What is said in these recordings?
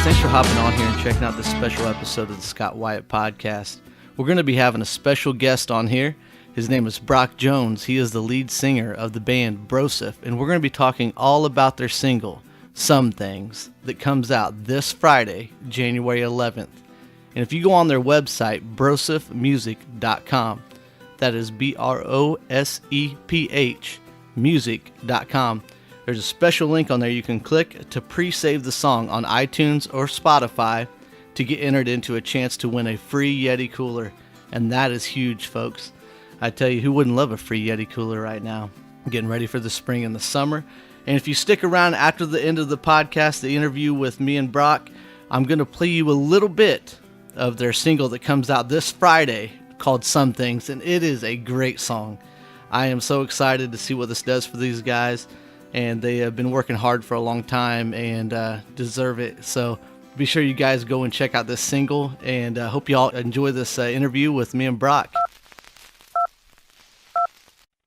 Thanks for hopping on here and checking out this special episode of the Scott Wyatt Podcast. We're going to be having a special guest on here. His name is Brock Jones. He is the lead singer of the band BROSEPH, and we're going to be talking all about their single, Some Things, that comes out this Friday, January 11th. And if you go on their website, BROSEPHmusic.com, that is BROSEPH music.com, there's a special link on there you can click to pre-save the song on iTunes or Spotify to get entered into a chance to win a free Yeti cooler. And that is huge, folks. I tell you, who wouldn't love a free Yeti cooler right now? I'm getting ready for the spring and the summer. And if you stick around after the end of the podcast, the interview with me and Brock, I'm going to play you a little bit of their single that comes out this Friday called Some Things. And it is a great song. I am so excited to see what this does for these guys. And they have been working hard for a long time and deserve it. So be sure you guys go and check out this single. And hope you all enjoy this interview with me and Brock.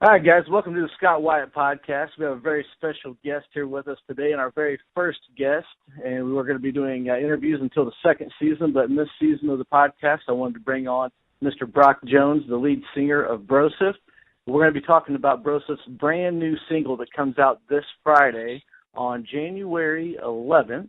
All right, guys, welcome to the Scott Wyatt Podcast. We have a very special guest here with us today, and our very first guest. And we were going to be doing interviews until the second season, but in this season of the podcast, I wanted to bring on Mr. Brock Jones, the lead singer of BROSEPH. We're going to be talking about BROSEPH's brand new single that comes out this Friday on January 11th.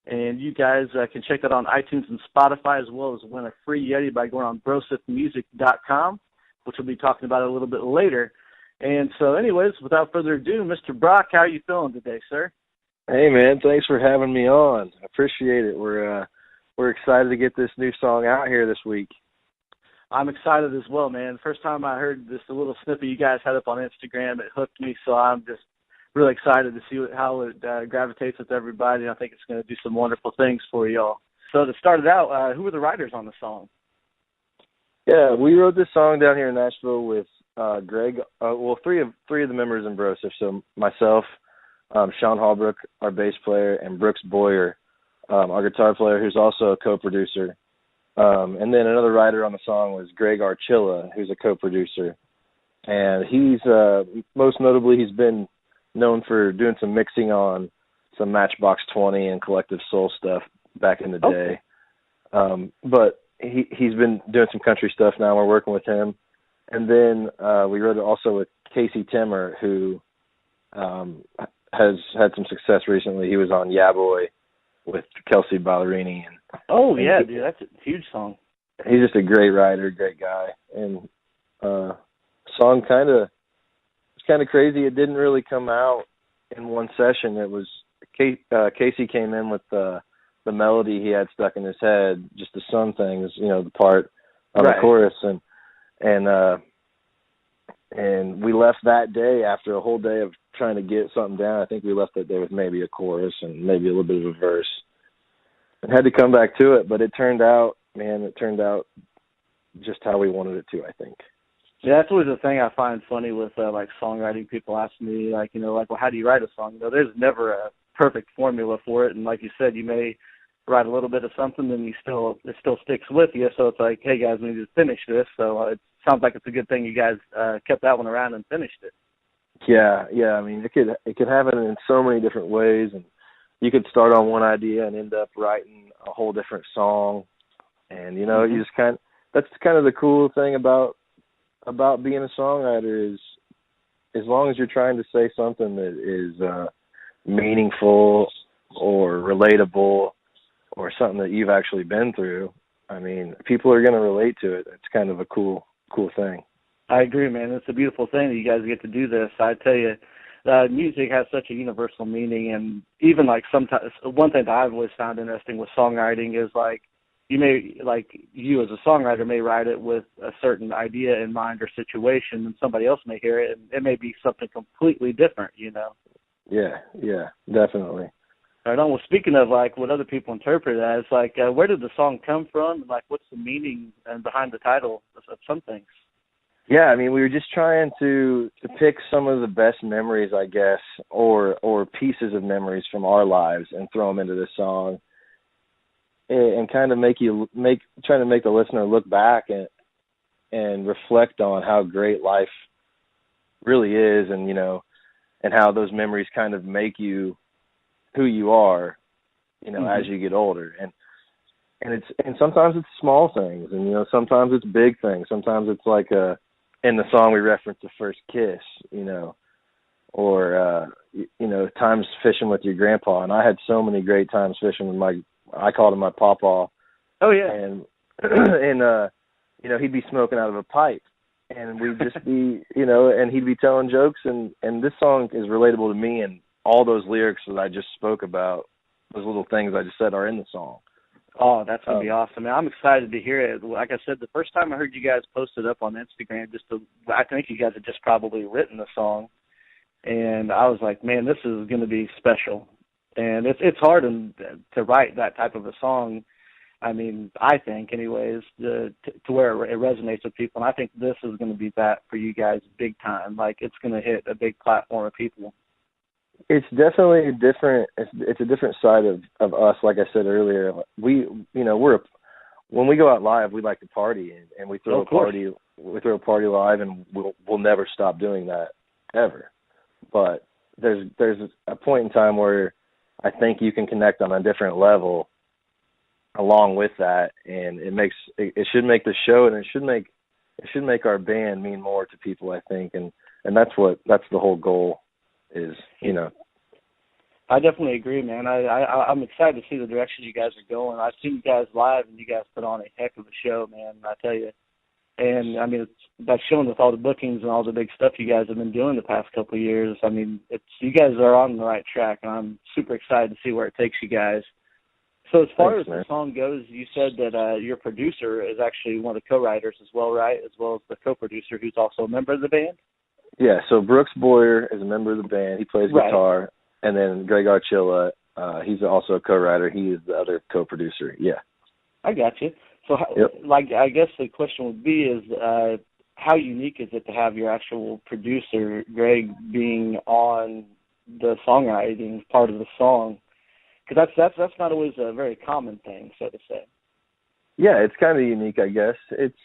And you guys can check that on iTunes and Spotify, as well as win a free Yeti by going on BROSEPHmusic.com, which we'll be talking about a little bit later. And so anyways, without further ado, Mr. Brock, how are you feeling today, sir? Hey, man, thanks for having me on. I appreciate it. We're excited to get this new song out here this week. I'm excited as well, man. First time I heard this little snippet you guys had up on Instagram, it hooked me, so I'm just really excited to see how it gravitates with everybody. I think it's going to do some wonderful things for y'all. So to start it out, who were the writers on the song? Yeah, we wrote this song down here in Nashville with Greg. Three of the members in BROSEPH. So myself, Sean Hallbrook, our bass player, and Brooks Boyer, our guitar player, who's also a co-producer. And then another writer on the song was Greg Archilla, who's a co-producer. And he's, most notably, he's been known for doing some mixing on some Matchbox 20 and Collective Soul stuff back in the day. But he's been doing some country stuff now. We're working with him. And then we wrote it also with Casey Timmer, who has had some success recently. He was on Yeah Boy with Kelsey Ballerini. Dude, that's a huge song. He's just a great writer, great guy. And song it's kind of crazy. It didn't really come out in one session. It was Casey came in with the melody he had stuck in his head, just the Some Things, the part on the chorus, and we left that day after a whole day of trying to get something down. I think we left that day with maybe a chorus and maybe a little bit of a verse, and had to come back to it. But it turned out just how we wanted it to, I think. Yeah, that's always the thing I find funny with like songwriting. People ask me well, how do you write a song? There's never a perfect formula for it, and like you said, you may write a little bit of something, then it still sticks with you. So it's like, hey guys, we need to finish this. So it sounds like it's a good thing you guys kept that one around and finished it. Yeah. I mean, it could happen in so many different ways, and you could start on one idea and end up writing a whole different song. And you just that's kind of the cool thing about being a songwriter is, as long as you're trying to say something that is meaningful or relatable or something that you've actually been through, I mean, people are going to relate to it. It's kind of a cool thing. I agree, man. It's a beautiful thing that you guys get to do this. I tell you, music has such a universal meaning, and even sometimes one thing that I've always found interesting with songwriting is you as a songwriter may write it with a certain idea in mind or situation, and somebody else may hear it, and it may be something completely different, Yeah, definitely. Right on. Well, speaking of what other people interpret it as, where did the song come from, and what's the meaning and behind the title of Some Things? Yeah, I mean, we were just trying to pick some of the best memories, I guess, or pieces of memories from our lives and throw them into this song, and kind of trying to make the listener look back and reflect on how great life really is, and and how those memories kind of make you who you are, you know, as you get older. And sometimes it's small things, and, you know, sometimes it's big things. Sometimes it's like in the song we reference the first kiss, you know, or, you know, times fishing with your grandpa. And I had so many great times fishing with I called him my pawpaw. Oh, yeah. And you know, he'd be smoking out of a pipe, and we'd just be, you know, and he'd be telling jokes, and this song is relatable to me, and all those lyrics that I just spoke about, those little things I just said, are in the song. Oh, that's going to be awesome, man. I'm excited to hear it. Like I said, the first time I heard you guys post it up on Instagram, I think you guys had just probably written the song, and I was like, man, this is going to be special. And it's hard to write that type of a song. I mean, I think, anyways, to where it resonates with people. And I think this is going to be that for you guys big time. Like, it's going to hit a big platform of people. It's definitely it's a different side of us. Like I said earlier, when we go out live, we like to party, and we throw a party. We throw a party live, and we'll never stop doing that ever. But there's a point in time where I think you can connect on a different level along with that, and it should make the show, and it should make our band mean more to people, I think, and that's the whole goal is, you know. I definitely agree, man. I'm excited to see the direction you guys are going. I've seen you guys live, and you guys put on a heck of a show, man, I tell you. And, I mean, that's shown with all the bookings and all the big stuff you guys have been doing the past couple of years. I mean, you guys are on the right track, and I'm super excited to see where it takes you guys. So as far as the song goes, you said that your producer is actually one of the co-writers as well, right? As well as the co-producer who's also a member of the band? Yeah, so Brooks Boyer is a member of the band. He plays guitar. And then Greg Archilla, he's also a co-writer. He is the other co-producer, yeah. I got you. So, I guess the question would be is how unique is it to have your actual producer, Greg, being on the songwriting part of the song? Because that's not always a very common thing, so to say. Yeah, it's kind of unique, I guess. It's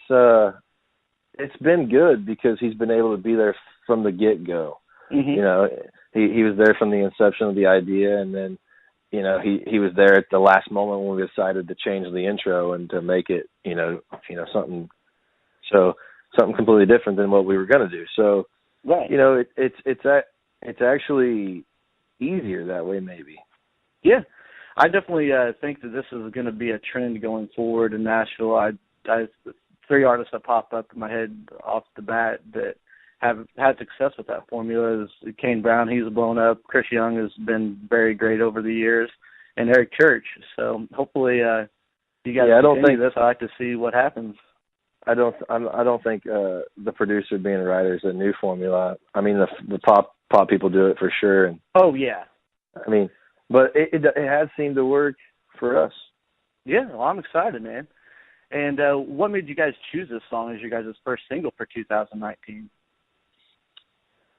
been good because he's been able to be there from the get-go. Mm-hmm. You know, he was there from the inception of the idea, and then, you know, he was there at the last moment when we decided to change the intro and to make it, you know something completely different than what we were going to do. So, you know, it's actually easier that way, maybe. Yeah, I definitely think that this is going to be a trend going forward in Nashville. I three artists that pop up in my head off the bat that have had success with that formula is Kane Brown. He's blown up. Chris Young has been very great over the years, and Eric Church. So hopefully you guys continue this. I like to see what happens. I don't think the producer being a writer is a new formula. I mean, the pop people do it for sure. And, oh yeah. I mean, but it has seemed to work for us. Yeah, well, I'm excited, man. And what made you guys choose this song as your guys' first single for 2019?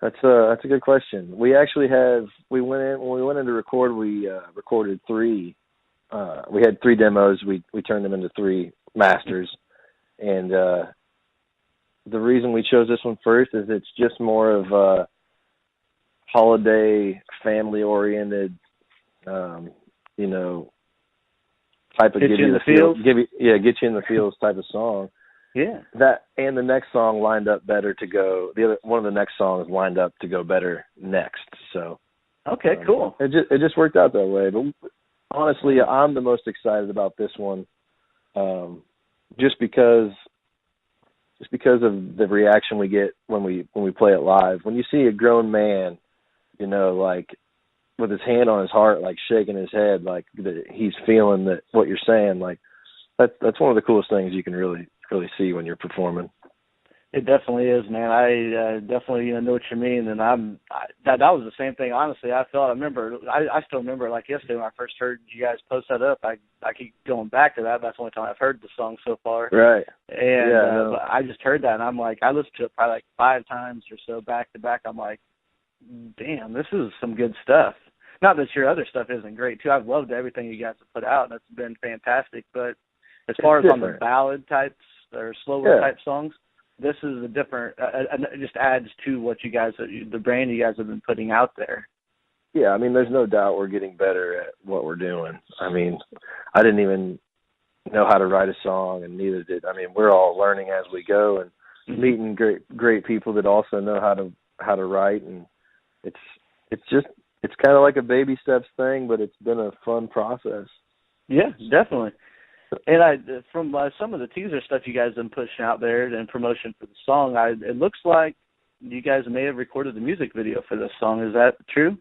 That's a good question. We actually when we went in to record, we recorded 3. We had 3 demos. We turned them into 3 masters. And the reason we chose this one first is it's just more of a holiday, family-oriented, you know, type of get you in the feels. Get you in the feels type of song. Yeah. That and the next song lined up better to go. One of the next songs lined up to go better next. So. Okay, cool. It just worked out that way. But honestly, I'm the most excited about this one, just because of the reaction we get when we play it live. When you see a grown man, you know, like with his hand on his heart, like shaking his head, like he's feeling that what you're saying, like that's one of the coolest things you can really see when you're performing. It definitely is, man. I definitely know what you mean, and that was the same thing. Honestly, I still remember like yesterday when I first heard you guys post that up. I keep going back to that. That's the only time I've heard the song so far. Right. And but I just heard that, and I'm like, I listened to it probably like 5 times or so back to back. I'm like, damn, this is some good stuff. Not that your other stuff isn't great too. I've loved everything you guys have put out, and it's been fantastic. But as far as on the ballad types or slower type songs, this is a different. It just adds to what you guys, the brand you guys have been putting out there. Yeah, I mean, there's no doubt we're getting better at what we're doing. I mean, I didn't even know how to write a song, and neither did. I mean, we're all learning as we go and meeting great people that also know how to write, and it's kind of like a baby steps thing, but it's been a fun process. Yeah, definitely. And from some of the teaser stuff you guys have been pushing out there and promotion for the song, it looks like you guys may have recorded the music video for this song. Is that true?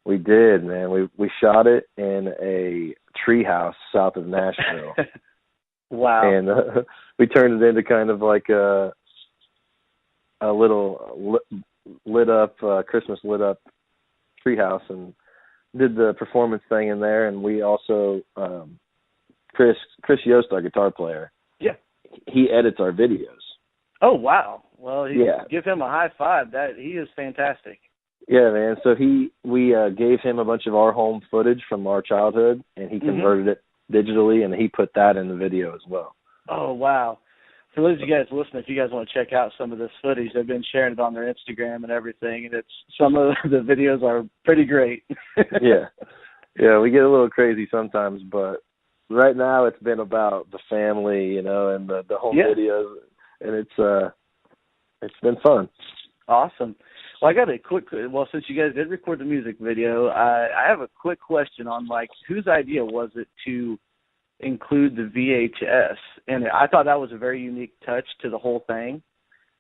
We did, man. We shot it in a treehouse south of Nashville. Wow. And we turned it into kind of like a little lit up Christmas lit up treehouse, and did the performance thing in there. And we also Chris Yost, our guitar player. Yeah. He edits our videos. Oh wow. Well, give him a high five. That he is fantastic. Yeah, man. So we gave him a bunch of our home footage from our childhood, and he converted it digitally, and he put that in the video as well. Oh, wow. For those of you guys listening, if you guys want to check out some of this footage, they've been sharing it on their Instagram and everything, and some of the videos are pretty great. Yeah, we get a little crazy sometimes, but right now it's been about the family, and the home videos, and it's been fun. Awesome. Well, I got since you guys did record the music video, I have a quick question on, whose idea was it to include the VHS? And I thought that was a very unique touch to the whole thing.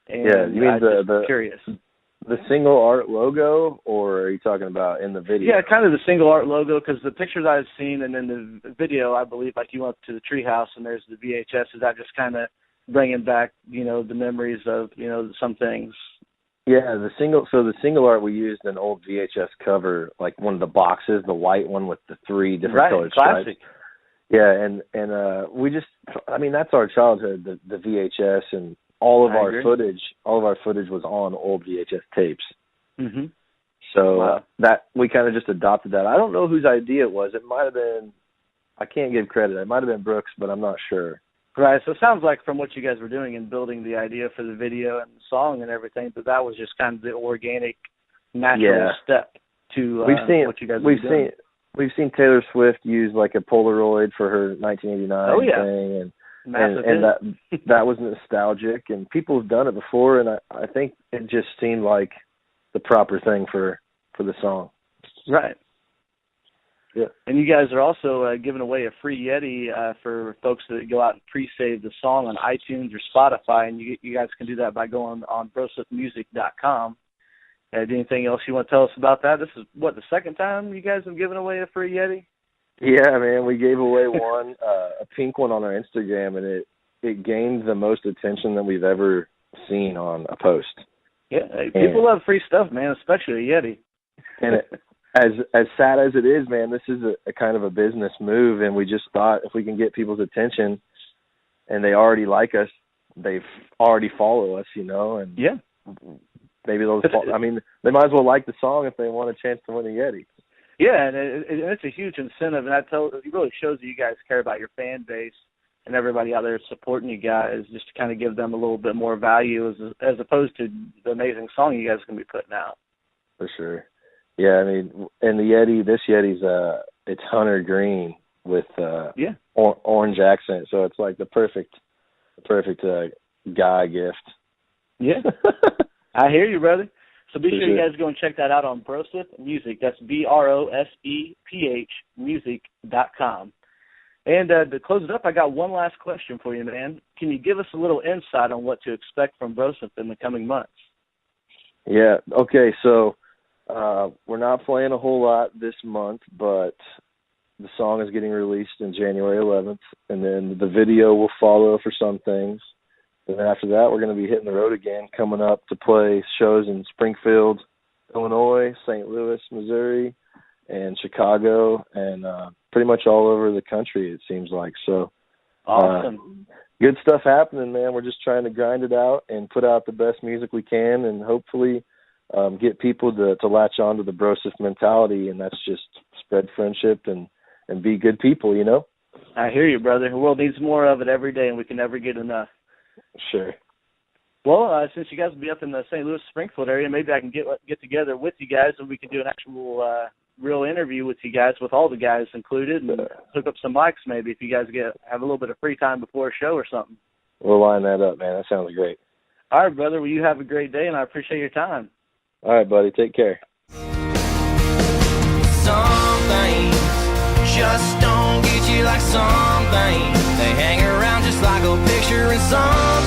And yeah, you mean the curious. The single art logo, or are you talking about in the video? Yeah, kind of the single art logo, because the pictures I've seen and in the video, I believe, you went to the treehouse and there's the VHS. Is that just kind of bringing back, the memories of, some things? Yeah, the single art we used an old VHS cover, like one of the boxes, the white one with the 3 different colored stripes. Classic. Yeah, and we just, that's our childhood, the VHS, and all of our footage was on old VHS tapes. Mm-hmm. So that we kind of just adopted that. I don't know whose idea it was. It might have been, I can't give credit. It might have been Brooks, but I'm not sure. Right, so it sounds like from what you guys were doing and building the idea for the video and the song and everything, that was just kind of the organic, natural step to what you guys were doing. We've seen Taylor Swift use like a Polaroid for her 1989 thing, and that was nostalgic, and people have done it before, and I think it just seemed like the proper thing for the song. Right. Yeah. And you guys are also giving away a free Yeti for folks that go out and pre-save the song on iTunes or Spotify, and you guys can do that by going on BROSEPHmusic.com. Anything else you want to tell us about that? This is, the second time you guys have given away a free Yeti? Yeah, man, we gave away one, a pink one on our Instagram, and it gained the most attention that we've ever seen on a post. Yeah, people love free stuff, man, especially a Yeti. And as sad as it is, man, this is a kind of a business move, and we just thought if we can get people's attention and they already like us, they've already follow us, and maybe they'll, they might as well like the song if they want a chance to win a Yeti. Yeah, and it's a huge incentive, and it really shows that you guys care about your fan base and everybody out there supporting you guys, just to kind of give them a little bit more value as opposed to the amazing song you guys are going to be putting out. For sure. Yeah, and the Yeti, this Yeti's it's hunter green with orange accent, so it's like the perfect guy gift. Yeah, I hear you, brother. So be sure you guys go and check that out on BROSEPH Music. That's BROSEPH music.com. And to close it up, I got one last question for you, man. Can you give us a little insight on what to expect from BROSEPH in the coming months? Yeah. Okay. So. We're not playing a whole lot this month, but the song is getting released in January 11th, and then the video will follow for some things. And then after that, we're going to be hitting the road again, coming up to play shows in Springfield, Illinois, St. Louis, Missouri, and Chicago, and pretty much all over the country, it seems like. So, awesome. Good stuff happening, man. We're just trying to grind it out and put out the best music we can, and hopefully get people to latch on to the BROSEPH mentality, and that's just spread friendship and be good people, I hear you, brother. The world needs more of it every day, and we can never get enough. Sure. Well, since you guys will be up in the St. Louis, Springfield area, maybe I can get together with you guys and we can do an actual real interview with you guys, with all the guys included, and hook up some mics maybe if you guys have a little bit of free time before a show or something. We'll line that up, man. That sounds great. All right, brother. Well, you have a great day, and I appreciate your time. All right, buddy. Take care. Some things just don't get you like some things. They hang around just like a picture, and some